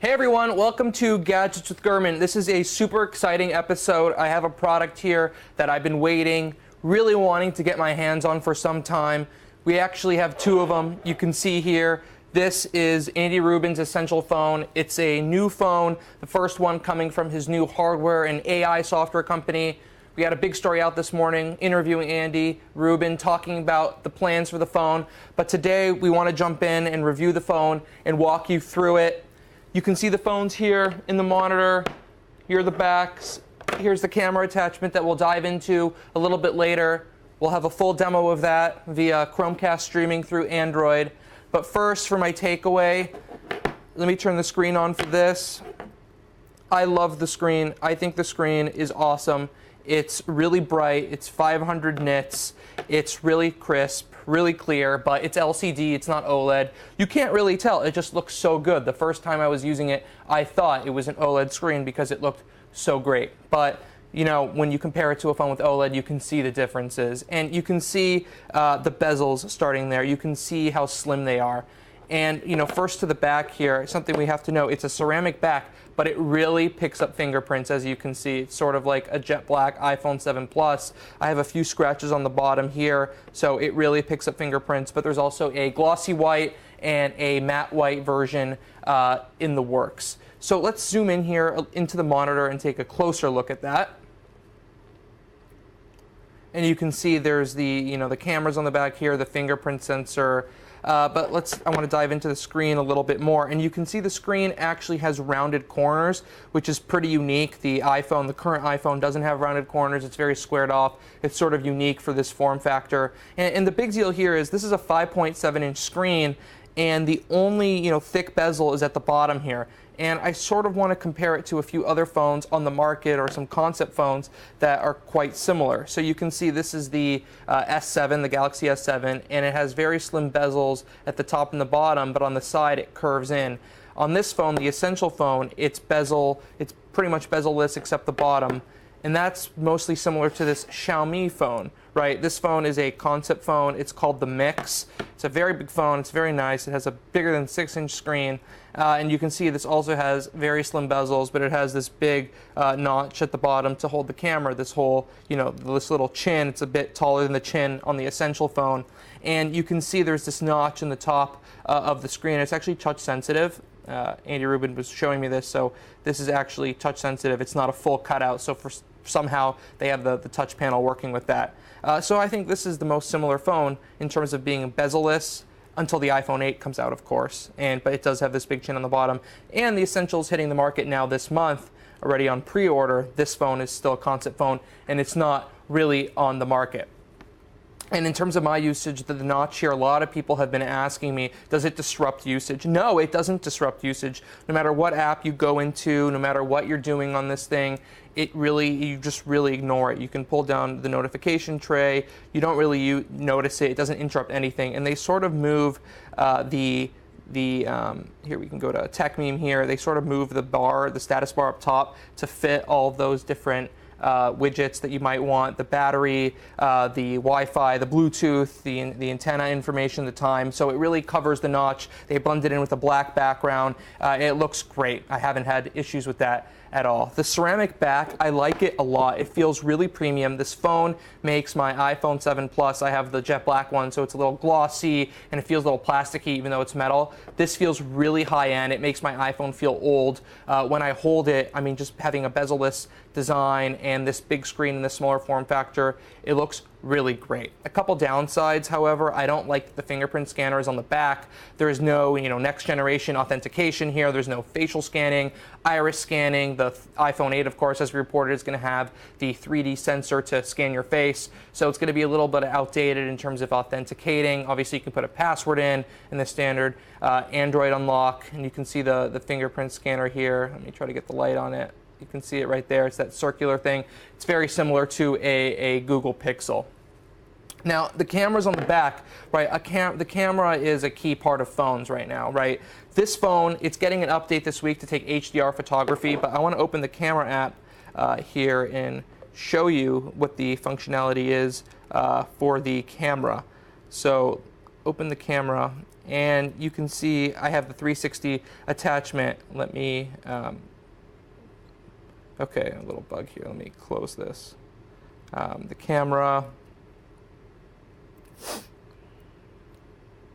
Hey everyone, welcome to Gadgets with Gurman. This is a super exciting episode. I have a product here that I've been waiting, really wanting to get my hands on for some time. We actually have two of them. You can see here, this is Andy Rubin's Essential phone. It's a new phone, the first one coming from his new hardware and AI software company. We had a big story out this morning interviewing Andy Rubin, talking about the plans for the phone. But today we want to jump in and review the phone and walk you through it. You can see the phones here in the monitor. Here are the backs. Here's the camera attachment that we'll dive into a little bit later. We'll have a full demo of that via Chromecast streaming through Android. But first, for my takeaway, let me turn the screen on for this. I love the screen. I think the screen is awesome. It's really bright. It's 500 nits. It's really crisp, really clear, but it's LCD. It's not OLED. You can't really tell. It just looks so good. The first time I was using it, I thought it was an OLED screen because it looked so great. But you know, when you compare it to a phone with OLED, you can see the differences. And you can see the bezels starting there. You can see how slim they are. And you know, first to the back here, something we have to know, it's a ceramic back, but it really picks up fingerprints, as you can see. It's sort of like a jet black iPhone 7 Plus. I have a few scratches on the bottom here, so it really picks up fingerprints, but there's also a glossy white and a matte white version in the works. So let's zoom in here into the monitor and take a closer look at that. And you can see there's the cameras on the back here, the fingerprint sensor. But I want to dive into the screen a little bit more. And you can see the screen actually has rounded corners, which is pretty unique. The current iPhone doesn't have rounded corners. It's very squared off. It's sort of unique for this form factor. And the big deal here is this is a 5.7-inch screen, and the only thick bezel is at the bottom here. And I sort of want to compare it to a few other phones on the market or some concept phones that are quite similar. So you can see this is the S7, the Galaxy S7, and it has very slim bezels at the top and the bottom, but on the side it curves in. On this phone, the Essential phone, it's pretty much bezel-less except the bottom. And that's mostly similar to this Xiaomi phone, right? This phone is a concept phone. It's called the Mix. It's a very big phone. It's very nice. It has a bigger than 6-inch screen. And you can see this also has very slim bezels, but it has this big notch at the bottom to hold the camera. This little chin, it's a bit taller than the chin on the Essential phone. And you can see there's this notch in the top of the screen. It's actually touch sensitive. Andy Rubin was showing me this, so this is actually touch sensitive. It's not a full cutout, so somehow they have the touch panel working with that. So I think this is the most similar phone in terms of being bezel-less until the iPhone 8 comes out, of course. But it does have this big chin on the bottom. And the Essential's hitting the market now this month, already on pre-order. This phone is still a concept phone, and it's not really on the market. And in terms of my usage, the notch here, a lot of people have been asking me, does it disrupt usage? No, it doesn't disrupt usage. No matter what app you go into, no matter what you're doing on this thing, you just really ignore it. You can pull down the notification tray. You don't really notice it. It doesn't interrupt anything. And they sort of move here we can go to a tech meme here. They sort of move the status bar up top to fit all of those different widgets that you might want, the battery, the Wi-Fi, the Bluetooth, the antenna information, the time. So it really covers the notch. They blend it in with a black background. It looks great. I haven't had issues with that at all. The ceramic back, I like it a lot. It feels really premium. This phone makes my iPhone 7 Plus. I have the jet black one, so it's a little glossy and it feels a little plasticky even though it's metal. This feels really high end. It makes my iPhone feel old. When I hold it, I mean, just having a bezel-less design and this big screen and this smaller form factor, it looks really great. A couple downsides, however, I don't like the fingerprint scanners on the back. There is no, next generation authentication here. There's no facial scanning, iris scanning. The iPhone 8, of course, as reported, is going to have the 3D sensor to scan your face. So it's going to be a little bit outdated in terms of authenticating. Obviously, you can put a password in the standard Android unlock, and you can see the fingerprint scanner here. Let me try to get the light on it. You can see it right there. It's that circular thing. It's very similar to a Google Pixel. Now, the camera's on the back, right? The camera is a key part of phones right now, right? This phone, it's getting an update this week to take HDR photography, but I want to open the camera app here and show you what the functionality is for the camera. So open the camera, and you can see I have the 360 attachment. Let me, okay, a little bug here. Let me close this. The camera.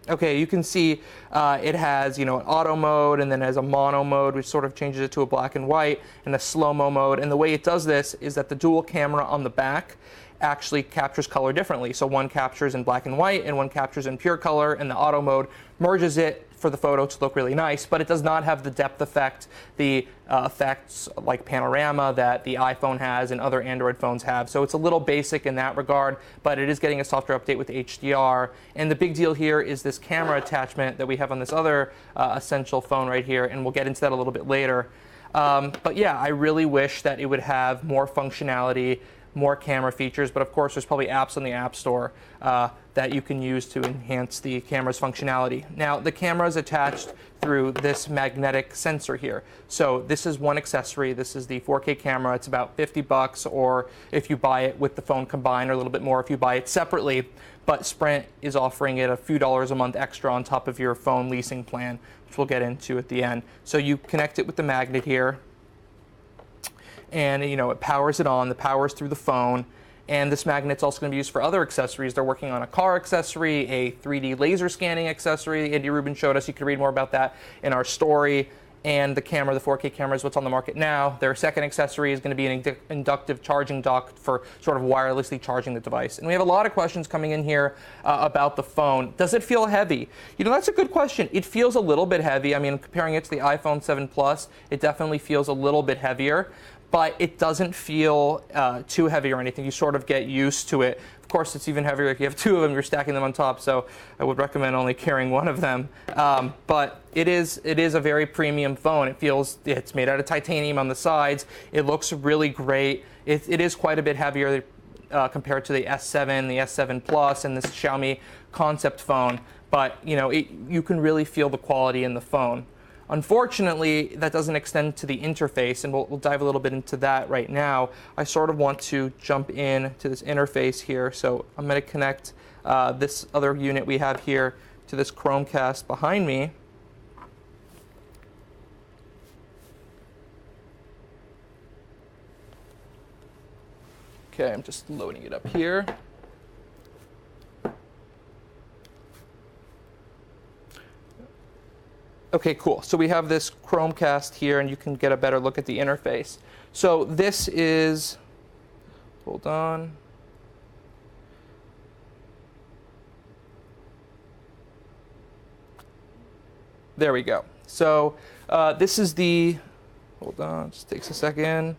Okay, you can see it has, an auto mode, and then has a mono mode, which sort of changes it to a black and white, and a slow-mo mode. And the way it does this is that the dual camera on the back actually captures color differently. So one captures in black and white, and one captures in pure color, and the auto mode merges it for the photo to look really nice, but it does not have the depth effect, the effects like panorama that the iPhone has and other Android phones have. So it's a little basic in that regard, but it is getting a software update with HDR. And the big deal here is this camera attachment that we have on this other essential phone right here, and we'll get into that a little bit later. But yeah, I really wish that it would have more functionality, more camera features, but of course there's probably apps on the App Store that you can use to enhance the camera's functionality. Now, the camera is attached through this magnetic sensor here. So this is one accessory. This is the 4K camera. It's about $50, or if you buy it with the phone combined, or a little bit more if you buy it separately. But Sprint is offering it a few dollars a month extra on top of your phone leasing plan, which we'll get into at the end. So you connect it with the magnet here, and it powers it on. The power's through the phone, and this magnet's also going to be used for other accessories. They're working on a car accessory, a 3D laser scanning accessory. Andy Rubin showed us. You can read more about that in our story. And the camera, the 4K camera, is what's on the market now. Their second accessory is going to be an inductive charging dock for sort of wirelessly charging the device. And we have a lot of questions coming in here about the phone. Does it feel heavy? That's a good question. It feels a little bit heavy. I mean, comparing it to the iPhone 7 Plus, it definitely feels a little bit heavier, but it doesn't feel too heavy or anything. You sort of get used to it. Of course, it's even heavier if you have two of them. You're stacking them on top, so I would recommend only carrying one of them. But it is a very premium phone. It's made out of titanium on the sides. It looks really great. It is quite a bit heavier compared to the S7, the S7 Plus, and this Xiaomi concept phone. But you can really feel the quality in the phone. Unfortunately, that doesn't extend to the interface, and we'll dive a little bit into that right now. I sort of want to jump in to this interface here, so I'm going to connect this other unit we have here to this Chromecast behind me. Okay, I'm just loading it up here. Okay, cool. So we have this Chromecast here, and you can get a better look at the interface. So this is, hold on. There we go. So this is the, hold on, just takes a second.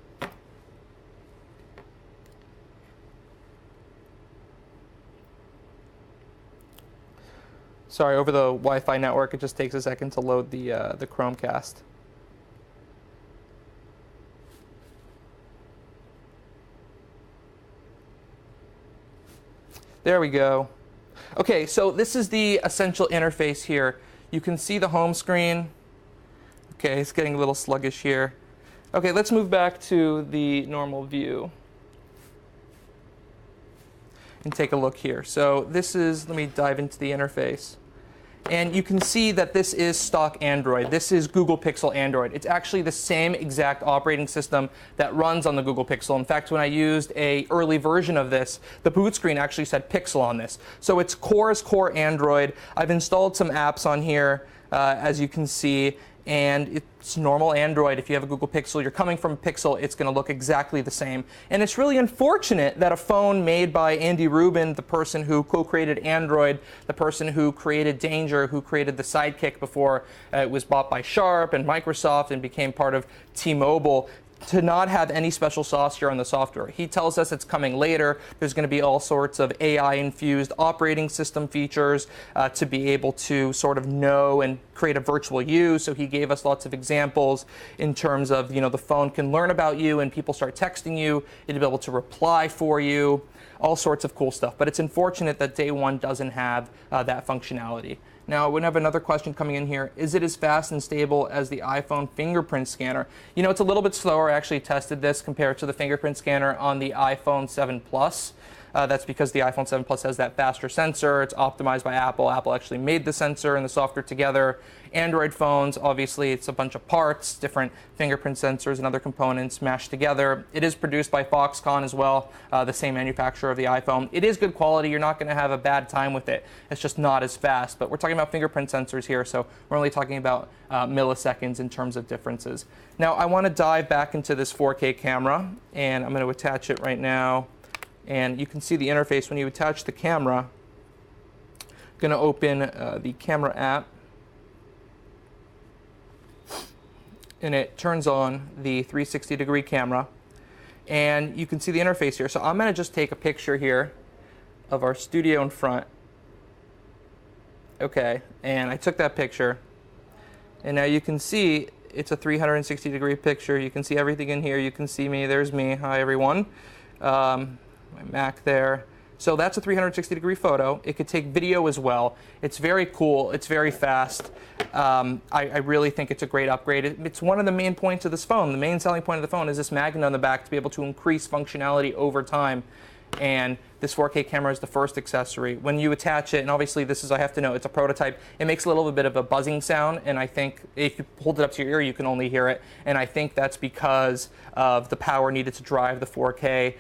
Sorry, over the Wi-Fi network, it just takes a second to load the Chromecast. There we go. Okay, so this is the essential interface here. You can see the home screen. Okay, it's getting a little sluggish here. Okay, let's move back to the normal view and take a look here. So this is, let me dive into the interface. And you can see that this is stock Android. This is Google Pixel Android. It's actually the same exact operating system that runs on the Google Pixel. In fact, when I used an early version of this, the boot screen actually said Pixel on this. So it's core Android. I've installed some apps on here, as you can see, and it's normal Android. If you have a Google Pixel, you're coming from a Pixel, it's going to look exactly the same. And it's really unfortunate that a phone made by Andy Rubin, the person who co-created Android, the person who created Danger, who created the Sidekick before it was bought by Sharp and Microsoft and became part of T-Mobile, to not have any special sauce here on the software. He tells us it's coming later. There's going to be all sorts of AI-infused operating system features to be able to sort of know and create a virtual you. So he gave us lots of examples in terms of, the phone can learn about you and people start texting you. It'll be able to reply for you, all sorts of cool stuff. But it's unfortunate that day one doesn't have that functionality. Now, we have another question coming in here. Is it as fast and stable as the iPhone fingerprint scanner? It's a little bit slower. I actually tested this compared to the fingerprint scanner on the iPhone 7 Plus. That's because the iPhone 7 Plus has that faster sensor. It's optimized by Apple. Apple actually made the sensor and the software together. Android phones, obviously, it's a bunch of parts, different fingerprint sensors and other components mashed together. It is produced by Foxconn as well, the same manufacturer of the iPhone. It is good quality. You're not going to have a bad time with it. It's just not as fast. But we're talking about fingerprint sensors here, so we're only talking about milliseconds in terms of differences. Now, I want to dive back into this 4K camera, and I'm going to attach it right now. And you can see the interface when you attach the camera. I'm going to open the camera app. And it turns on the 360-degree camera. And you can see the interface here. So I'm going to just take a picture here of our studio in front. Okay, and I took that picture. And now you can see it's a 360-degree picture. You can see everything in here. You can see me. There's me. Hi, everyone. My Mac there. So that's a 360-degree photo. It could take video as well. It's very cool. It's very fast. I really think it's a great upgrade. It's one of the main points of this phone. The main selling point of the phone is this magnet on the back to be able to increase functionality over time. And this 4K camera is the first accessory. When you attach it, and obviously this is, I have to know, it's a prototype, it makes a little bit of a buzzing sound, and I think if you hold it up to your ear, you can only hear it. And I think that's because of the power needed to drive the 4K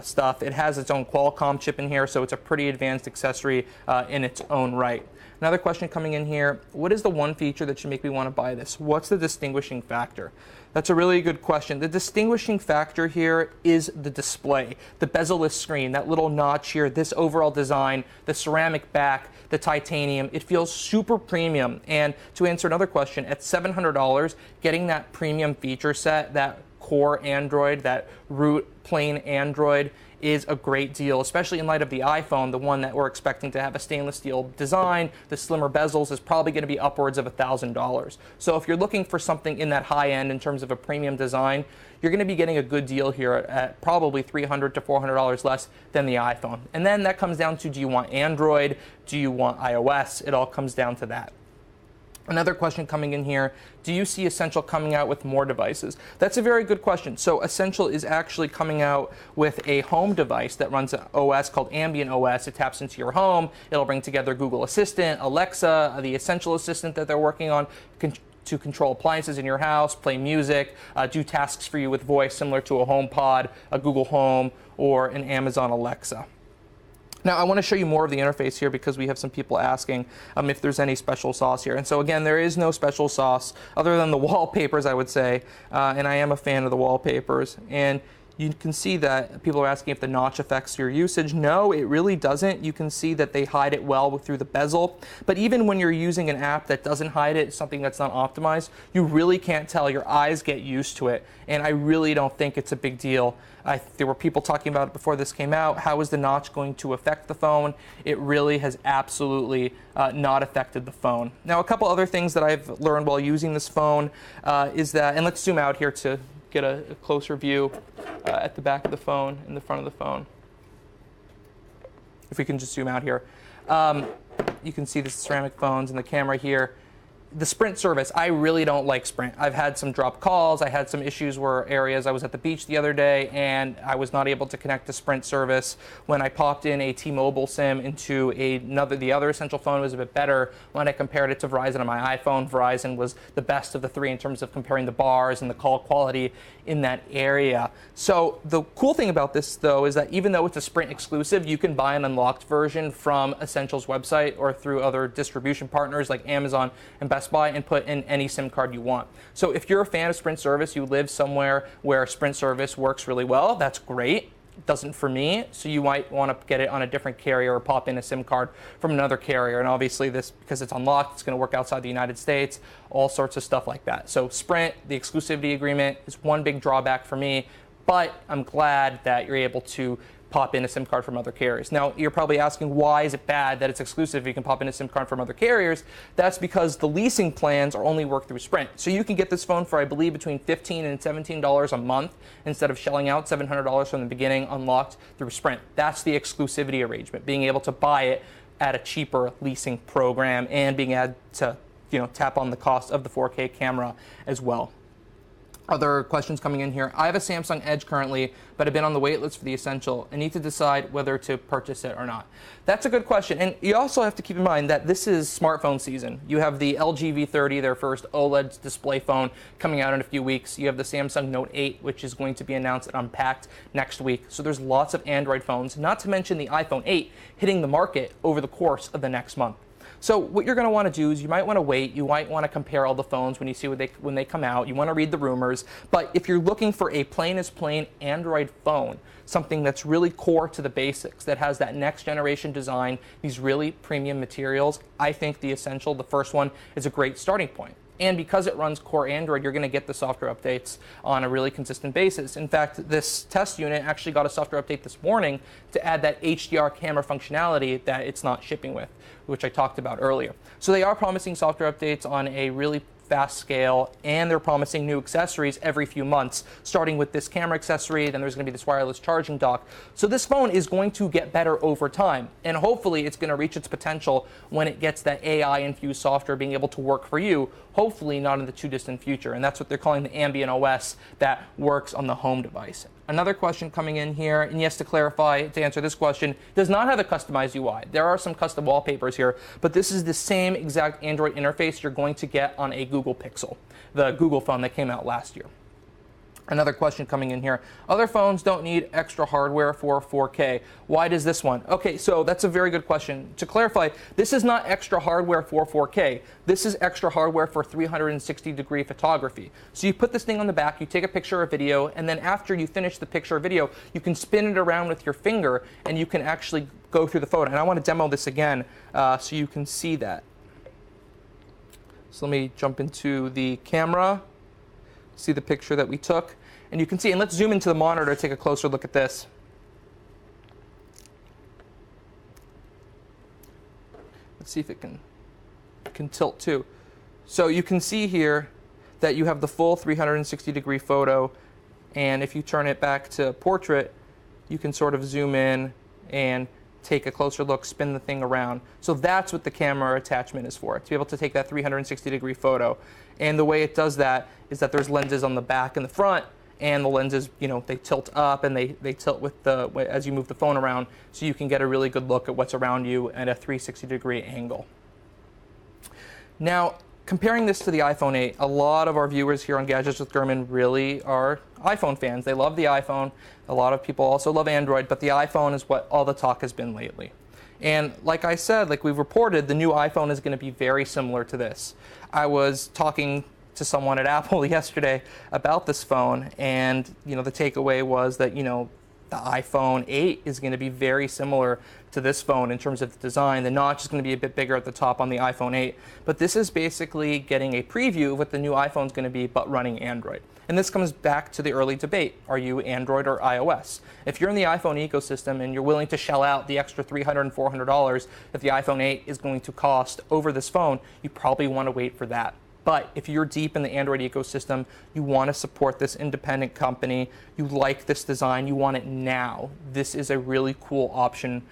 stuff. It has its own Qualcomm chip in here, so it's a pretty advanced accessory in its own right. Another question coming in here, what is the one feature that should make me want to buy this? What's the distinguishing factor? That's a really good question. The distinguishing factor here is the display, the bezel-less screen, that little notch here, this overall design, the ceramic back, the titanium. It feels super premium. And to answer another question, at $700, getting that premium feature set, that core Android, that root plain Android, is a great deal, especially in light of the iPhone, the one that we're expecting to have a stainless steel design. The slimmer bezels is probably going to be upwards of $1,000. So if you're looking for something in that high end in terms of a premium design, you're going to be getting a good deal here at probably $300 to $400 less than the iPhone. And then that comes down to, do you want Android? Do you want iOS? It all comes down to that. Another question coming in here, do you see Essential coming out with more devices? That's a very good question. So Essential is actually coming out with a home device that runs an OS called Ambient OS. It taps into your home. It'll bring together Google Assistant, Alexa, the Essential Assistant that they're working on to control appliances in your house, play music, do tasks for you with voice similar to a HomePod, a Google Home, or an Amazon Alexa. Now, I want to show you more of the interface here because we have some people asking if there's any special sauce here. And so, again, there is no special sauce other than the wallpapers, I would say. And I am a fan of the wallpapers. And you can see that people are asking if the notch affects your usage. No, it really doesn't. You can see that they hide it well through the bezel. But even when you're using an app that doesn't hide it, something that's not optimized, you really can't tell. Your eyes get used to it. And I really don't think it's a big deal. There were people talking about it before this came out. How is the notch going to affect the phone? It really has absolutely not affected the phone. Now, a couple other things that I've learned while using this phone is that, and let's zoom out here to get a closer view at the back of the phone and the front of the phone. If we can just zoom out here. You can see the ceramic phones and the camera here. The Sprint service, I really don't like Sprint. I've had some dropped calls. I had some issues where areas, I was at the beach the other day and I was not able to connect to Sprint service. When I popped in a T-Mobile SIM into the other Essential phone, was a bit better. When I compared it to Verizon on my iPhone, Verizon was the best of the three in terms of comparing the bars and the call quality in that area. So the cool thing about this, though, is that even though it's a Sprint exclusive, you can buy an unlocked version from Essential's website or through other distribution partners like Amazon and Best Buy and put in any SIM card you want. So if you're a fan of Sprint service, you live somewhere where Sprint service works really well, that's great. It doesn't for me, so you might want to get it on a different carrier or pop in a SIM card from another carrier. And obviously this, because it's unlocked, it's going to work outside the United States, all sorts of stuff like that. So Sprint, the exclusivity agreement, is one big drawback for me, but I'm glad that you're able to pop in a SIM card from other carriers. Now, you're probably asking, why is it bad that it's exclusive if you can pop in a SIM card from other carriers? That's because the leasing plans are only work through Sprint. So you can get this phone for, I believe, between $15 and $17 a month instead of shelling out $700 from the beginning unlocked through Sprint. That's the exclusivity arrangement, being able to buy it at a cheaper leasing program and being able to tap on the cost of the 4K camera as well. Other questions coming in here. I have a Samsung Edge currently, but I've been on the wait list for the Essential and need to decide whether to purchase it or not. That's a good question. And you also have to keep in mind that this is smartphone season. You have the LG V30, their first OLED display phone, coming out in a few weeks. You have the Samsung Note 8, which is going to be announced at Unpacked next week. So there's lots of Android phones, not to mention the iPhone 8 hitting the market over the course of the next month. So what you're going to want to do is you might want to wait. You might want to compare all the phones when you see when they come out. You want to read the rumors. But if you're looking for a plain as plain Android phone, something that's really core to the basics, that has that next generation design, these really premium materials, I think the Essential, the first one, is a great starting point. And because it runs core Android, you're going to get the software updates on a really consistent basis. In fact, this test unit actually got a software update this morning to add that HDR camera functionality that it's not shipping with, which I talked about earlier. So they are promising software updates on a really fast scale, and they're promising new accessories every few months, starting with this camera accessory, then there's going to be this wireless charging dock. So this phone is going to get better over time, and hopefully it's going to reach its potential when it gets that AI-infused software being able to work for you, hopefully not in the too distant future. And that's what they're calling the ambient OS that works on the home device. Another question coming in here, and yes, to clarify, to answer this question, does not have a customized UI. There are some custom wallpapers here, but this is the same exact Android interface you're going to get on a Google Pixel, the Google phone that came out last year. Another question coming in here. Other phones don't need extra hardware for 4K. Why does this one? Okay, so that's a very good question. To clarify, this is not extra hardware for 4K. This is extra hardware for 360-degree photography. So you put this thing on the back, you take a picture or video, and then after you finish the picture or video, you can spin it around with your finger, and you can actually go through the photo. And I want to demo this again so you can see that. So let me jump into the camera, see the picture that we took, and you can see, and let's zoom into the monitor to take a closer look at this. Let's see if it can tilt too. So you can see here that you have the full 360-degree photo, and if you turn it back to portrait, you can sort of zoom in and take a closer look, spin the thing around. So that's what the camera attachment is for, to be able to take that 360-degree photo. And the way it does that is that there's lenses on the back and the front, and the lenses, you know, they tilt up and they tilt with as you move the phone around, so you can get a really good look at what's around you at a 360-degree angle. Now, comparing this to the iPhone 8, a lot of our viewers here on Gadgets with Gurman really are iPhone fans. They love the iPhone. A lot of people also love Android, but the iPhone is what all the talk has been lately. And like I said, like we've reported, the new iPhone is going to be very similar to this. I was talking to someone at Apple yesterday about this phone, and you know, the takeaway was that, you know, the iPhone 8 is going to be very similar to this phone in terms of the design. The notch is going to be a bit bigger at the top on the iPhone 8, but this is basically getting a preview of what the new iPhone is going to be, but running Android. And this comes back to the early debate. Are you Android or iOS? If you're in the iPhone ecosystem and you're willing to shell out the extra $300 and $400 that the iPhone 8 is going to cost over this phone, you probably want to wait for that. But if you're deep in the Android ecosystem, you want to support this independent company, you like this design, you want it now, this is a really cool option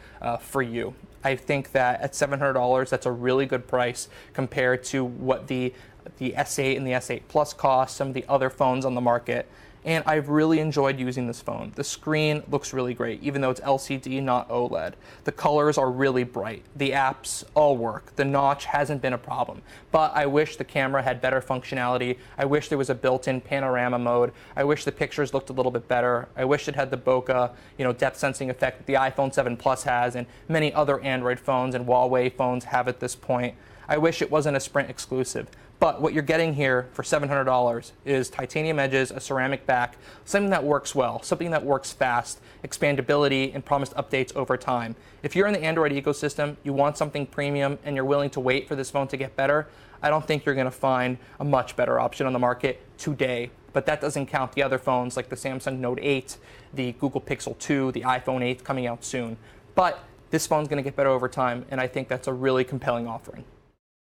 for you. I think that at $700, that's a really good price compared to what the S8 and the S8 Plus cost, some of the other phones on the market. And I've really enjoyed using this phone. The screen looks really great, even though it's LCD, not OLED. The colors are really bright. The apps all work. The notch hasn't been a problem. But I wish the camera had better functionality. I wish there was a built-in panorama mode. I wish the pictures looked a little bit better. I wish it had the bokeh, you know, depth sensing effect that the iPhone 7 Plus has, and many other Android phones and Huawei phones have at this point. I wish it wasn't a Sprint exclusive. But what you're getting here for $700 is titanium edges, a ceramic back, something that works well, something that works fast, expandability, and promised updates over time. If you're in the Android ecosystem, you want something premium, and you're willing to wait for this phone to get better, I don't think you're going to find a much better option on the market today. But that doesn't count the other phones like the Samsung Note 8, the Google Pixel 2, the iPhone 8 coming out soon. But this phone's going to get better over time, and I think that's a really compelling offering.